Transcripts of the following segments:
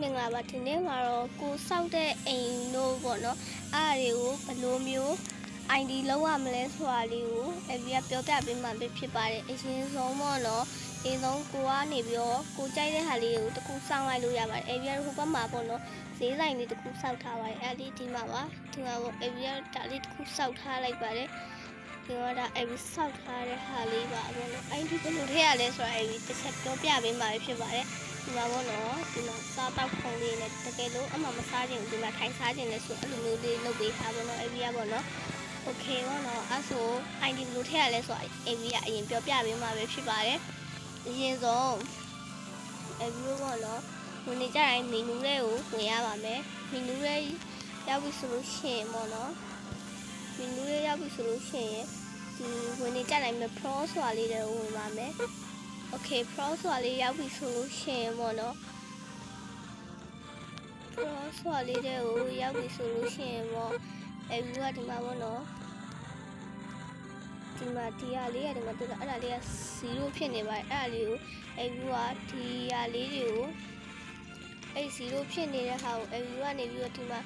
မင်္ဂလာပါဒီနေ့မှာတော့ကိုစောက်တဲ့အိမ်တို့ပေါ့နော်အားတွေကိုဘယ်လိုမျိုး ID လောက်ရမလဲဆိုတာလေးကိုFB ကပြောပြပေးမှဖြစ်ပါတယ်အရင်ဆုံးပေါ့နော်အရင်ဆုံးကိုကနေပြီးတော့ကိုကြိုက်တဲ့ဟာလေးကိုတစ်ခုစောင့်လိုက်လို့ရပါတယ် FB ကဟိုဘက်မှာပေါ့နော်ဈေးဆိုင်လေးတစ်ခုစောက်ထားပါတယ်အဲ့ဒီဒီမှာပါဒီမှာပေါ့ FB ကဒါလေးတစ်ခုစောက်ထားလိုက်ပါတယ်ဒီမှာဒါ FB စောက်ထားတဲ့ဟာလေးပါပေါ့နော် ID ဘယ်လိုထည့်ရလဲဆိုတာ FB တစ်ချက်ပြောပြပေးမှဖြစ်ပါတယ်ဒီမှာပေါ့နော်ဒီမှာစားတောက်ခုံလေးနဲ့တကယ်လို့အမှမစားခြင်းဒီမှာထိုင်စားခြင်းလဲဆိုအဲ့လိုမျိုးလေးလုပ်ပေးထားပါတော့ FB ကပေါ့နော် Okay ပေါ့နော်အဲ့ဆို ID ဘယ်လိုထည့်ရလဲဆိုတော့ FB ကအရင်ပြောပြပေးမှာပဲဖြစ်ပါတယ်အရင်ဆုံး FB ပေါ့နော်ဝင်နေကြတိုင်းမီနူလေးကိုဝင်ရပါမယ်မီနူလေးရောက်ပြီဆိုလို့ရှိရင်ပေါ့နော်မီနူလေးရောက်ပြီဆိုလို့ရှိရင်ဒီဝင်နေကြတိုင်းမှာ Pro ဆိုတာလေးတွေဝင်ပါမယ်Okay Pro ဆိုတာလေးရောက်ပြီဆိုလို့ရှိရင်ပေါ့နော် Pro ဆိုတာလေးတွေကိုရောက်ပြီဆိုလို့ရှိရင်ပေါ့FB ကဒီမှာပေါ့နော်ဒီမှာဒီဟာလေးရတယ်မှာတူတာအဲ့ဒါလေးက0ဖြစ်နေပါတယ်အဲ့ဒါလေးကိုFB ကဒီဟာလေးတွေကိုအဲ့0ဖြစ်နေတဲ့ဟာကိုFB ကနေပြီးတော့ဒီမှာ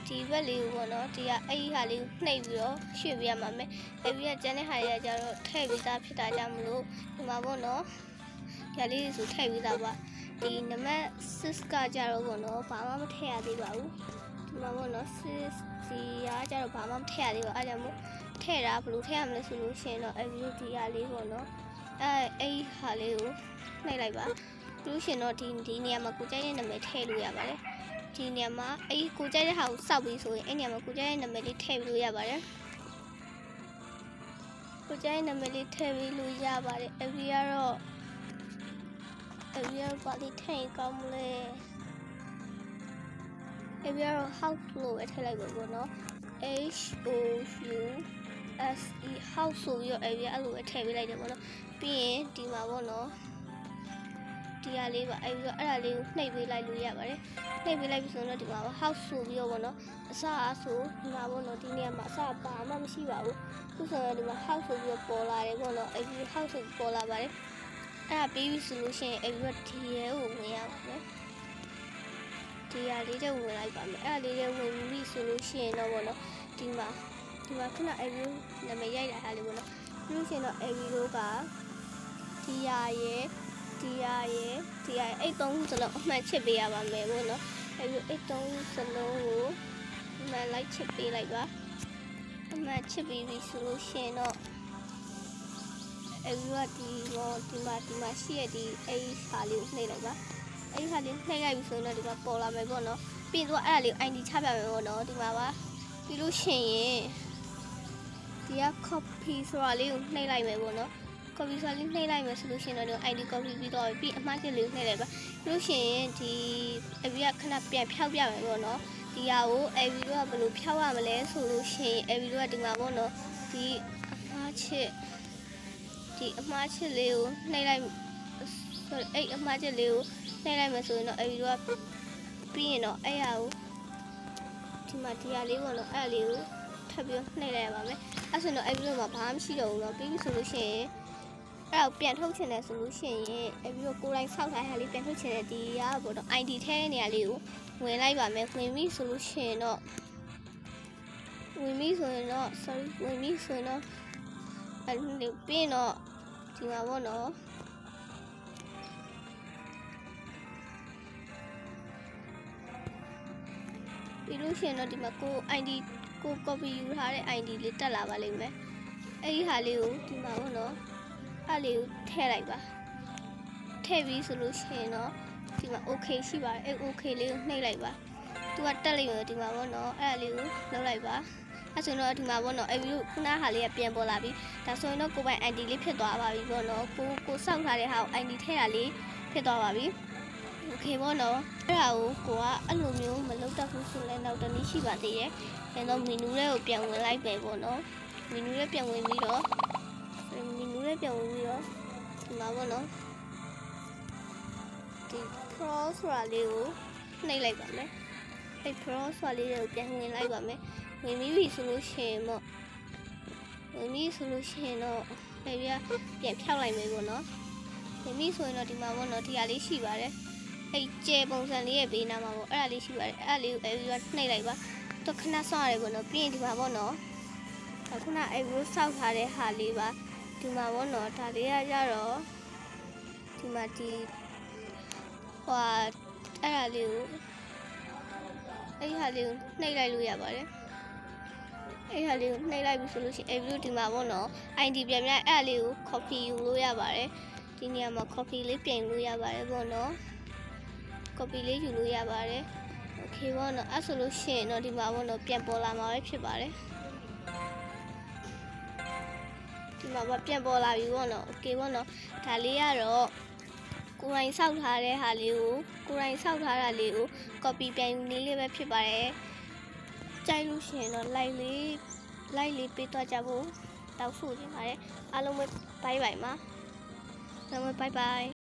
ဒီဘက်လေးကိုပေါ့နော်ဒီကအဲ့ဒီဟာလေးကိုနှိပ်ပြီးတော့ရွှေ့ပြရမှာမယ်FB ကကျန်တဲ့ဟာတွေကကျတော့ထည့်ပြီးသားဖြစ်တာကြောင့်မလို့ဒီမှာပေါ့နော်ဒီဟာလေးဆိုထည့်ပြီးသားပါဒီနံပါတ်6ကကြတော့ပေါ့နော်ဘာမှမထည့်ရသေးပါဘူးဒီမှာပေါ့နော်6ဒီဟာကြတော့ဘာမှမထည့်ရသေးပါအဲ့ဒါမို့ထည့်တာဘယ်လိုထည့်ရမလဲဆိုလို့ရှိရင်တော့FB ဒီဟာလေးပေါ့နော်အဲ့ဟာလေးကိုနှိပ်လိုက်ပါလို့ရှင်တော့ဒီနေရာမှာကိုကြိုက်တဲ့နာမည်ထည့်လို့ရပါတယ်ဒီနေရာမှာအဲ့ကိုကြိုက်တဲ့ဟာကိုစောက်ပြီးဆိုရင်အဲ့နေရာမှာကိုကြိုက်တဲ့နာမည်လေးထည့်ပြီးလို့ရပါတယ်ကိုကြိုက်တဲ့နာမည်လေးထည့်ပြီးလို့ရပါတယ်FB ကတော့ပါလိထည့်ကောင်းမလဲFB ကတော့ house လို့ပဲထည့်လိုက်ပါပေါ့နော် HOUSE house ဆိုပြီးတော့FB အဲ့လိုပဲထည့်ပေးလိုက်တယ်ပေါ့နော်ပြီးရင်ဒီမှာပေါ့နော်ဒီဟာလေးပါအဲ့ဒါလေးကိုနှိပ်ပေးလိုက်လို့ရပါတယ်နှိပ်ပေးလိုက်ပြီဆိုတော့ဒီမှာ house ဆိုပြီးတော့ပေါ့နော်အစအဆိုဒီမှာပေါ့နော်ဒီနေရာမှာအစပါမှမရှိပါဘူးခုဆိုတော့ဒီမှာ house ဆိုပြီးတော့ပေါ်လာတယ်ပေါ့နော်အဲ့ဒီ house ဆိုပေါ်လာပါတယ်အဲ့ဒါပြီးပြီဆိုလို့ရှိရင်အဲ့ဒီဒီရဲကိုဝင်ရပါမယ်ဒီဟာလေးတွေဝင်လိုက်ပါမယ်အဲ့ဒါလေးတွေဝင်ပြီဆိုလို့ရှိရင်တော့ပေါ့နော်ဒီမှာခဏအဲ့ဒီနာမည်ရိုက်တာဟာလေးပေါ့နော်ပြီးလို့ရှိရင်တော့အဲ့ဒီတို့ကဒီဟာရဲ့အဲ့သုံးစလုံးအမှန်ချစ်ပေးရပါမယ်ပေါ့နော်အဲ့ဒီအဲ့သုံးစလုံးကိုအမှန်လိုက်ချစ်ပေးလိုက်ပါအမှန်ချစ်ပေးပြီဆိုလို့ရှိရင်တော့အဲ့ဒီဒီမှာရှိရဒီအဲ့ဟာလေးကိုနှိပ်လိုက်ပါအဲ့ဟာလေးနှိပ်လိုက်ပြီဆိုတော့ဒီမှာပေါ်လာမယ်ပေါ့နော်ပြီးတော့အဲ့ဒါလေး ID ချပြမယ်ပေါ့နော်ဒီမှာပါပြီးလို့ရှိရင်ဒီက copy ဆိုတာလေးကိုနှိပ်လိုက်မယ်ပေါ့နော်copy ဆိုတာလေးနှိပ်လိုက်မယ်ဆိုလို့ရှိရင်တော့ ID copy ပြီးတော့ပြီးအမှားချက်လေးကိုနှိပ်လိုက်ပါပြီးလို့ရှိရင်ဒီ FB ကခဏပြန်ဖြောက်ပြမယ်ပေါ့နော်ဒီဟာကို FB ကဘယ်လိုဖြောက်ရမလဲဆိုလို့ရှိရင် FB ကဒီမှာပေါ့နော်ဒီအမှားချက်လေးကိုနှိပ်လိုက်ဆိုတော့အဲ့အမှားချက်လေးကိုနှိပ်လိုက်မယ်ဆိုရင်တော့ FB ကပြီးရင်တော့အဲ့ဟာကိုဒီမှာဒီဟာလေးပေါ့နော်အဲ့လေးကိုထပ်ပြီးနှိပ်လိုက်ရပါမယ်အဲ့ဆိုတော့ FB မှာဘာမှမရှိတော့ဘူးเนาะပြီးပြီဆိုလို့ရှိရင်အဲ့တော့ပြန်ထုတ်ချင်တယ်ဆိုလို့ရှိရင်FB ကိုယ်တိုင်ဆောက်ထားတဲ့ဟာလေးပြန်ထုတ်ချင်တဲ့ဒီကပေါ့နော် ID ထည့်တဲ့နေရာလေးကိုဝင်လိုက်ပါမယ်ဝင်ပြီဆိုလို့ရှိရင်တော့အဲ့ဒီပြီးတော့ဒီမှာပေါ့နော်ပြီးလို့ရှိရင်တော့ဒီမှာကို ID ကို copy ယူထားတဲ့ ID လေးတက်လာပါလိမ့်မယ်အဲ့ဒီဟာလေးကိုဒီမှာပေါ့နော်အဲ့လေးကိုထည့်လိုက်ပါထည့်ပြီးဆိုလို့ရှိရင်တော့ဒီမှာ okay ရှိပါတယ်အဲ့ okay လေးကိုနှိပ်လိုက်ပါသူကတက်လိုက်မယ်ဒီမှာပေါ့နော်အဲ့လေးကိုလုပ်လိုက်ပါအဲ့ဆိုတော့ဒီမှာပေါ့နော်အဲ့ဒီခုနဟာလေးကပြန်ပေါ်လာပြီဒါဆိုရင်တော့ကိုပိုင် ID လေးဖြစ်သွားပါပြီပေါ့နော်ကိုစောက်ထားတဲ့ဟာကို ID ထည့်တာလေးဖြစ်သွားပါပြီโอเคပေါ့နော်အဲ့ဒါကိုကအဲ့လိုမျိုးမလုပ်တတ်ဘူးဆိုလဲနောက်တနည်းရှိပါသေးရဲ့အဲတော့မီနူလေးကိုပြန်ဝင်လိုက်ပဲပေါ့နော်မီနူလေးပြန်ဝင်ပြီးတော့ဒီမှာပေါ့နော်ဒီ Pro ဆိုတာလေးကိုနှိပ်လိုက်ပါမယ်အဲ့ Pro ဆိုတာလေးကိုပြန်ဝင်လိုက်ပါမယ်ဝင်ပြီဆိုလို့ရှိရင်တော့ပြန်ဖြောက်လိုက်မယ်ပေါ့နော်ဝင်ပြီဆိုရင်တော့ဒီမှာပေါ့နော်ဒီဟာလေးရှိပါတယ် အဲ့ကျဲပုံစံလေးရဲ့ဘေးနားမှာပေါ့အဲ့ဒါလေးရှိပါတယ်အဲ့ဒါလေးကိုအဲ့ပြီးတော့နှိပ်လိုက်ပါတော့ခဏဆောင်းရတယ်ပေါ့နော်ပြီးရင်ဒီမှာပေါ့နော်ခုနအဲ့လိုစောက်ထားတဲ့ဟာလေးပါဒီမှာပေါ့နော်ဒါလေးကကြတော့ဒီမှာဒီဟိုအဲ့ဒါလေးကိုအဲ့ဒီဟာလေးကိုနှိပ်လိုက်လို့ရပါတယ်အဲ့ဒီဟာလေးကိုနှိပ်လိုက်ပြီဆိုလို့ရှိရင်အဲ့ဒီဒီမှာပေါ့နော် ID ပြန်ပြန်အဲ့ဒါလေးကို copy ယူလို့ရပါတယ်ဒီနေရာမှာ copy လေးပြင်လို့ရပါတယ်ပေါ့နော် copy လေးယူလို့ရပါတယ် okay ပေါ့နော်အဲ့ဆိုလို့ရှိရင်တော့ဒီမှာပေါ့နော်ပြန်ပေါ်လာမှာပဲဖြစ်ပါတယ်ဒီမှာပြန်ပေါ်လာပြီပေါ့နော် okay ပေါ့နော်ဒါလေးကတော့ကိုယ်တိုင်စောက်ထားတဲ့ဟာလေးကိုကိုယ်တိုင်စောက်ထားတာလေးကို copy ပြန်ယူနည်းလေးပဲဖြစ်ပါတယ်ကြိုက်လို့ရှိရင်တော့ like လေးပေးသွားကြဖို့တောက်ဆိုချင်ပါတယ်အားလုံးပဲ bye bye ပါအားလုံးပဲ bye bye